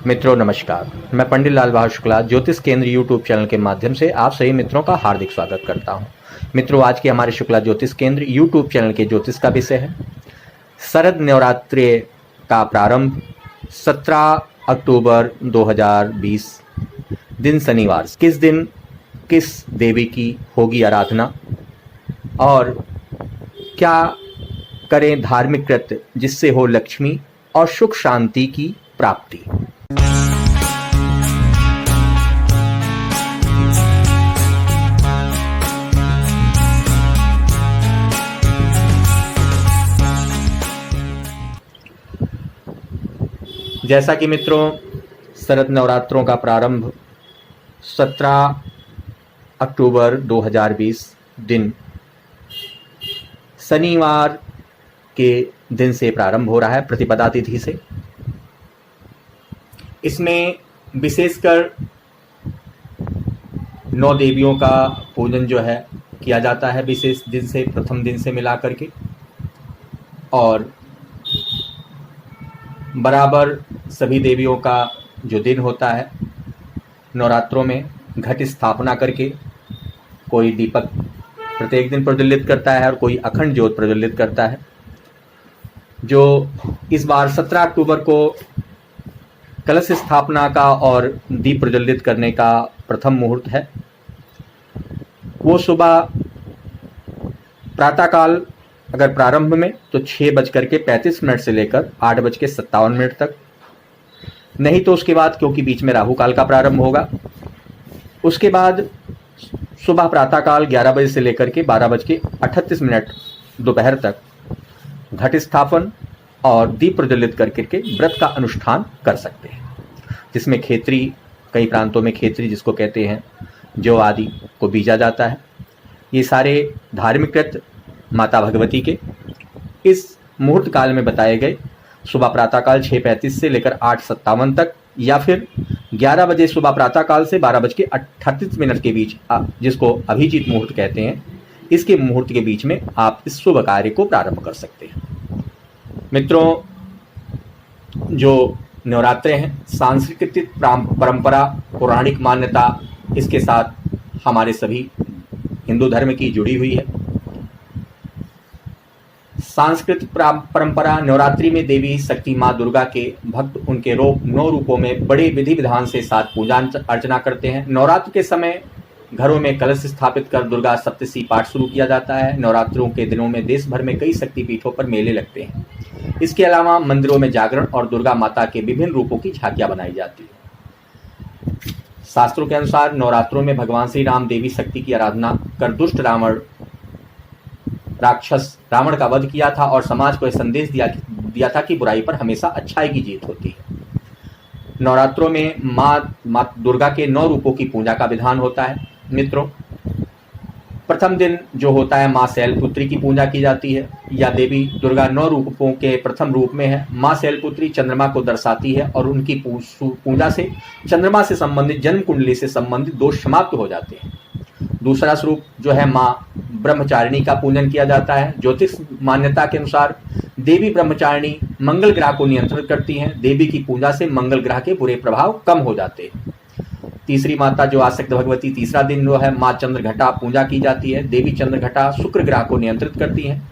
मित्रों नमस्कार, मैं पंडित लाल बहादुर शुक्ला ज्योतिष केंद्र यूट्यूब चैनल के माध्यम से आप सभी मित्रों का हार्दिक स्वागत करता हूं। मित्रों, आज के हमारे शुक्ला ज्योतिष केंद्र यूट्यूब चैनल के ज्योतिष का विषय है शरद नवरात्रि का प्रारंभ 17 अक्टूबर 2020 दिन शनिवार। किस दिन किस देवी की होगी आराधना और क्या करें धार्मिक कृत्य जिससे हो लक्ष्मी और सुख शांति की प्राप्ति। जैसा कि मित्रों, शरद नवरात्रों का प्रारंभ 17 अक्टूबर 2020 दिन शनिवार के दिन से प्रारंभ हो रहा है, प्रतिपदा तिथि से। इसमें विशेषकर 9 देवियों का पूजन जो है किया जाता है विशेष दिन से, प्रथम दिन से मिला करके, और बराबर सभी देवियों का जो दिन होता है नवरात्रों में घट स्थापना करके कोई दीपक प्रत्येक दिन प्रज्वलित करता है और कोई अखंड ज्योत प्रज्वलित करता है। जो इस बार 17 अक्टूबर को कलश स्थापना का और दीप प्रज्वलित करने का प्रथम मुहूर्त है, वो सुबह प्रातःकाल अगर प्रारंभ में तो 6:35 से लेकर 8:57 तक, नहीं तो उसके बाद, क्योंकि बीच में राहु काल का प्रारंभ होगा, उसके बाद सुबह प्रातःकाल 11 बजे से लेकर के 12:38 दोपहर तक घट स्थापन और दीप प्रज्वलित करके व्रत का अनुष्ठान कर सकते हैं, जिसमें खेतरी, कई प्रांतों में खेतरी जिसको कहते हैं, जौ आदि को बीजा जाता है। ये सारे धार्मिक कृत्य माता भगवती के इस मुहूर्त काल में बताए गए सुबह प्रातःकाल 6:35 से लेकर 8:57 तक, या फिर 11 बजे सुबह प्रातःकाल से 12:38 के बीच, जिसको अभिजीत मुहूर्त कहते हैं, इसके मुहूर्त के बीच में आप इस शुभ कार्य को प्रारंभ कर सकते हैं। मित्रों, जो नवरात्रे हैं सांस्कृतिक परंपरा, पौराणिक मान्यता इसके साथ हमारे सभी हिंदू धर्म की जुड़ी हुई है। सांस्कृतिक परंपरा नवरात्रि में देवी शक्ति माँ दुर्गा के भक्त उनके 9 रूपों में बड़े विधि विधान से साथ पूजा अर्चना करते हैं। नवरात्र के समय घरों में कलश स्थापित कर दुर्गा सप्तशती पाठ शुरू किया जाता है। नवरात्रों के दिनों में देश भर में कई शक्तिपीठों पर मेले लगते हैं। इसके अलावा मंदिरों में जागरण और दुर्गा माता के विभिन्न रूपों की झांकियां बनाई जाती है। शास्त्रों के अनुसार नवरात्रों में भगवान श्री राम देवी शक्ति की आराधना कर दुष्ट राक्षस रावण का वध किया था और समाज को यह संदेश दिया था कि बुराई पर हमेशा अच्छाई की जीत होती है। नवरात्रों में माँ दुर्गा के 9 रूपों की पूजा का विधान होता है। मित्रों, प्रथम दिन जो होता है माँ शैलपुत्री की पूजा की जाती है, या देवी दुर्गा 9 रूपों के प्रथम रूप में है। माँ शैलपुत्री चंद्रमा को दर्शाती है और उनकी पूजा से चंद्रमा से संबंधित, जन्म कुंडली से संबंधित दोष समाप्त हो जाते हैं। दूसरा स्वरूप जो है माँ ब्रह्मचारिणी का पूजन किया जाता है। ज्योतिष मान्यता के अनुसार देवी ब्रह्मचारिणी मंगल ग्रह को नियंत्रित करती हैं। देवी की पूजा से मंगल ग्रह के बुरे प्रभाव कम हो जाते हैं। तीसरी माता जो आसक्त भगवती, तीसरा दिन जो है माँ चंद्रघटा पूजा की जाती है। देवी चंद्रघटा शुक्र ग्रह को नियंत्रित करती हैं।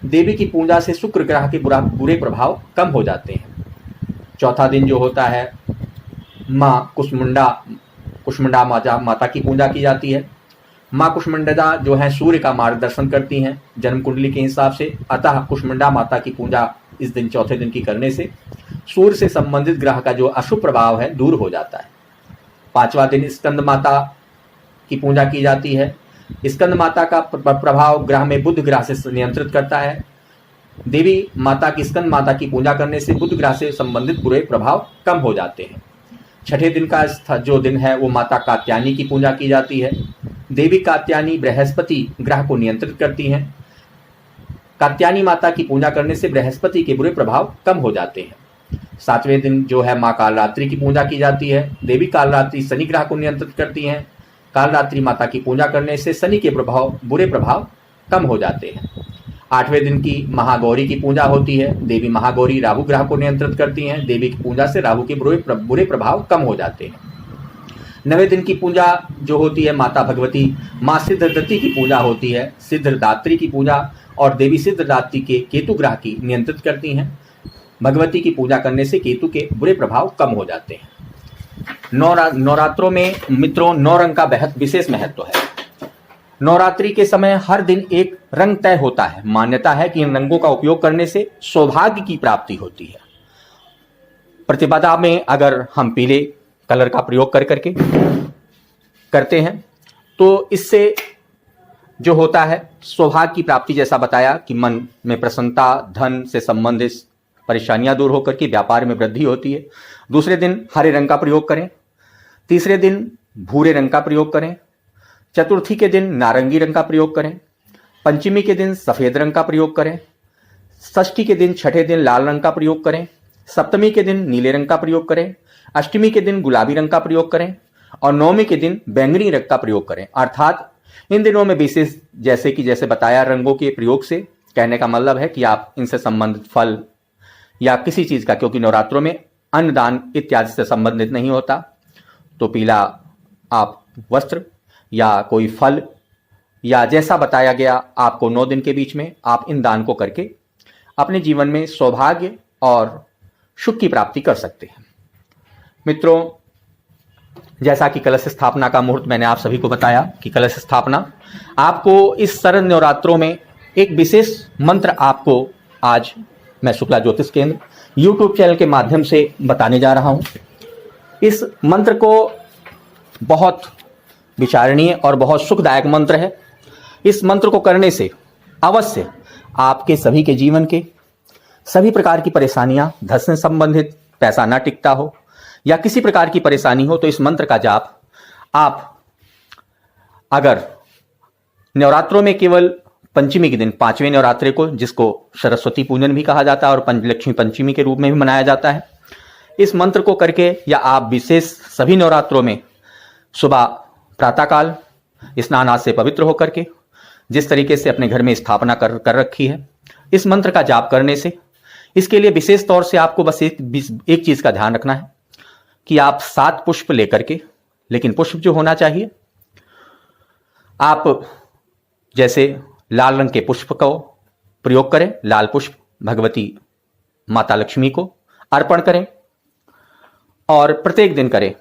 देवी की पूजा से शुक्र ग्रह के बुरे प्रभाव कम हो जाते हैं। चौथा दिन जो होता है माँ कुष्मांडा माता की पूजा की जाती है। माँ कुष्मांडा जो है सूर्य का मार्गदर्शन करती हैं जन्म कुंडली के हिसाब से, अतः कुष्मांडा माता की पूजा इस दिन, चौथे दिन की करने से सूर्य से संबंधित ग्रह का जो अशुभ प्रभाव है दूर हो जाता है। 5वां दिन स्कंद माता की पूजा की जाती है। स्कंद माता का प्रभाव ग्रह में बुध ग्रह से नियंत्रित करता है। देवी माता की, स्कंद माता की पूजा करने से बुध ग्रह से संबंधित बुरे प्रभाव कम हो जाते हैं। छठे दिन का जो दिन है वो माता कात्यायनी की पूजा की जाती है। देवी कात्यायनी बृहस्पति ग्रह को नियंत्रित करती हैं। कात्यायनी माता की पूजा करने से बृहस्पति के बुरे प्रभाव कम हो जाते हैं। 7वें दिन जो है माँ कालरात्रि की पूजा की जाती है। देवी कालरात्रि शनि ग्रह को नियंत्रित करती हैं। कालरात्रि माता की पूजा करने से शनि के बुरे प्रभाव कम हो जाते हैं। 8वें दिन की महागौरी की पूजा होती है। देवी महागौरी राहु ग्रह को नियंत्रित करती हैं। देवी की पूजा से राहु के बुरे प्रभाव कम हो जाते हैं। 9वें दिन की पूजा जो होती है माता भगवती माँ सिद्धदात्री की पूजा होती है। सिद्धदात्री की पूजा और देवी सिद्धदात्री के केतु ग्रह की नियंत्रित करती हैं। भगवती की पूजा करने से केतु के बुरे प्रभाव कम हो जाते हैं। नवरात्रों में मित्रों 9 रंग का बेहद विशेष महत्व है। नवरात्रि के समय हर दिन एक रंग तय होता है। मान्यता है कि इन रंगों का उपयोग करने से सौभाग्य की प्राप्ति होती है। प्रतिपदा में अगर हम पीले कलर का प्रयोग करके करते हैं तो इससे जो होता है सौभाग्य की प्राप्ति, जैसा बताया कि मन में प्रसन्नता, धन से संबंधित परेशानियां दूर होकर के व्यापार में वृद्धि होती है। दूसरे दिन हरे रंग का प्रयोग करें। तीसरे दिन भूरे रंग का प्रयोग करें। चतुर्थी के दिन नारंगी रंग का प्रयोग करें। पंचमी के दिन सफेद रंग का प्रयोग करें। षष्ठी के दिन छठे दिन लाल रंग का प्रयोग करें। सप्तमी के दिन नीले रंग का प्रयोग करें। अष्टमी के दिन गुलाबी रंग का प्रयोग करें और नवमी के दिन बैंगनी रंग का प्रयोग करें। अर्थात इन दिनों में विशेष जैसे बताया रंगों के प्रयोग से कहने का मतलब है कि आप इनसे संबंधित फल या किसी चीज का, क्योंकि नवरात्रों में अन्नदान इत्यादि से संबंधित नहीं होता, तो पीला आप वस्त्र या कोई फल या जैसा बताया गया आपको 9 दिन के बीच में आप इन दान को करके अपने जीवन में सौभाग्य और सुख की प्राप्ति कर सकते हैं। मित्रों, जैसा कि कलश स्थापना का मुहूर्त मैंने आप सभी को बताया कि कलश स्थापना आपको इस शरद नवरात्रों में एक विशेष मंत्र आपको आज मैं शुक्ला ज्योतिष केंद्र YouTube चैनल के माध्यम से बताने जा रहा हूं। इस मंत्र को बहुत विचारणीय और बहुत सुखदायक मंत्र है। इस मंत्र को करने से अवश्य आपके सभी के जीवन के सभी प्रकार की परेशानियां, धन से संबंधित, पैसा ना टिकता हो या किसी प्रकार की परेशानी हो, तो इस मंत्र का जाप आप अगर नवरात्रों में केवल पंचमी के दिन 5वें नवरात्रे को, जिसको सरस्वती पूजन भी कहा जाता है और लक्ष्मी पंचमी के रूप में भी मनाया जाता है, इस मंत्र को करके या आप विशेष सभी नवरात्रों में सुबह प्रातःकाल स्नान आदि से पवित्र होकर के जिस तरीके से अपने घर में स्थापना कर रखी है, इस मंत्र का जाप करने से, इसके लिए विशेष तौर से आपको बस एक चीज का ध्यान रखना है कि आप 7 पुष्प लेकर के, लेकिन पुष्प जो होना चाहिए, आप जैसे लाल रंग के पुष्प को प्रयोग करें। लाल पुष्प भगवती माता लक्ष्मी को अर्पण करें और प्रत्येक दिन करें।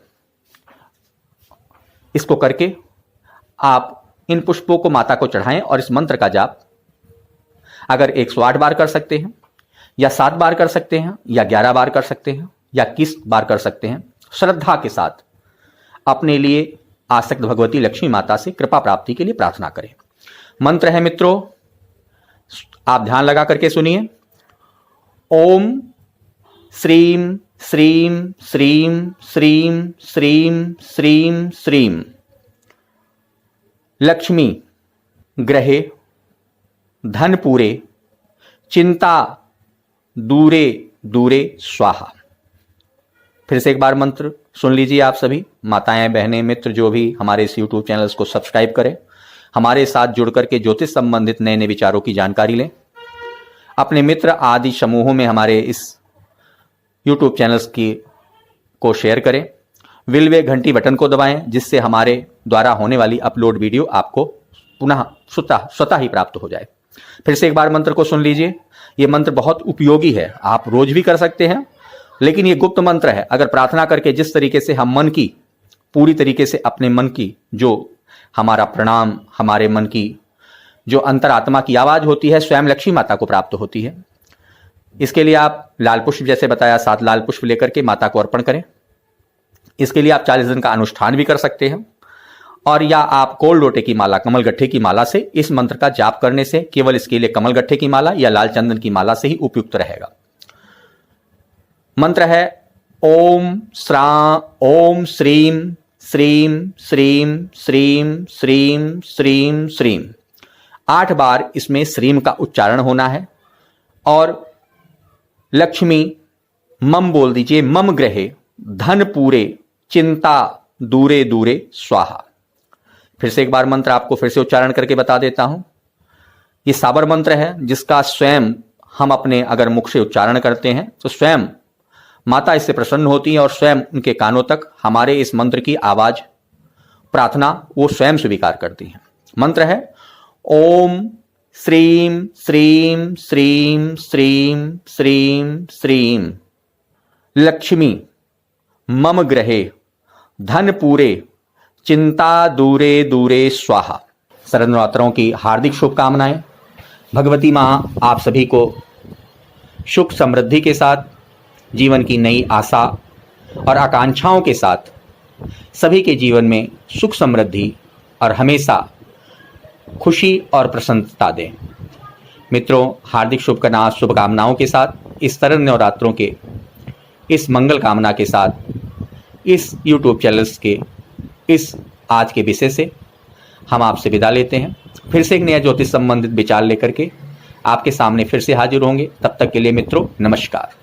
इसको करके आप इन पुष्पों को माता को चढ़ाएं और इस मंत्र का जाप अगर 108 बार कर सकते हैं या 7 बार कर सकते हैं या 11 बार कर सकते हैं या 21 बार कर सकते हैं, श्रद्धा के साथ अपने लिए आसक्त भगवती लक्ष्मी माता से कृपा प्राप्ति के लिए प्रार्थना करें। मंत्र है मित्रों, आप ध्यान लगा करके सुनिए। ओम श्रीम श्रीम श्रीम श्रीम श्रीम श्रीम श्रीम लक्ष्मी ग्रहे धनपूरे चिंता दूरे दूरे स्वाहा। फिर से एक बार मंत्र सुन लीजिए आप सभी, माताएं, बहनें, मित्र जो भी हमारे इस YouTube चैनल को सब्सक्राइब करें, हमारे साथ जुड़ करके ज्योतिष संबंधित नए नए विचारों की जानकारी लें। अपने मित्र आदि समूहों में हमारे इस YouTube चैनल्स को शेयर करें। विलवे घंटी बटन को दबाएं, जिससे हमारे द्वारा होने वाली अपलोड वीडियो आपको पुनः स्वतः ही प्राप्त हो जाए। फिर से एक बार मंत्र को सुन लीजिए। ये मंत्र बहुत उपयोगी है, आप रोज भी कर सकते हैं, लेकिन ये गुप्त मंत्र है। अगर प्रार्थना करके जिस तरीके से हम मन की पूरी तरीके से अपने मन की जो हमारा प्रणाम, हमारे मन की जो अंतरात्मा की आवाज होती है, स्वयं लक्ष्मी माता को प्राप्त होती है। इसके लिए आप लाल पुष्प, जैसे बताया, 7 लाल पुष्प लेकर के माता को अर्पण करें। इसके लिए आप 40 दिन का अनुष्ठान भी कर सकते हैं, और या आप कोल लोटे की माला, कमल गट्ठे की माला से इस मंत्र का जाप करने से, केवल इसके लिए कमल गट्ठे की माला या लाल चंदन की माला से ही उपयुक्त रहेगा। मंत्र है ओम श्रीम श्रीम श्रीम श्रीम श्रीम श्रीम श्रीम। 8 बार इसमें श्रीम का उच्चारण होना है और लक्ष्मी मम बोल दीजिए, मम ग्रहे धन पूरे चिंता दूरे दूरे स्वाहा। फिर से एक बार मंत्र आपको फिर से उच्चारण करके बता देता हूं। ये साबर मंत्र है जिसका स्वयं हम अपने अगर मुख से उच्चारण करते हैं तो स्वयं माता इससे प्रसन्न होती हैं और स्वयं उनके कानों तक हमारे इस मंत्र की आवाज, प्रार्थना वो स्वयं स्वीकार करती हैं। मंत्र है ओम श्रीम श्रीम श्रीम श्रीम श्रीम श्रीम लक्ष्मी मम ग्रहे धन पूरे चिंता दूरे दूरे स्वाहा। शरदनवरात्रों की हार्दिक शुभकामनाएं। भगवती माँ आप सभी को सुख समृद्धि के साथ, जीवन की नई आशा और आकांक्षाओं के साथ सभी के जीवन में सुख समृद्धि और हमेशा खुशी और प्रसन्नता दें। मित्रों, हार्दिक शुभकामनाओं के साथ इस शरद नवरात्रों के इस मंगल कामना के साथ इस YouTube चैनल्स के इस आज के विषय से हम आपसे विदा लेते हैं। फिर से एक नया ज्योतिष संबंधित विचार लेकर के आपके सामने फिर से हाजिर होंगे। तब तक के लिए मित्रों, नमस्कार।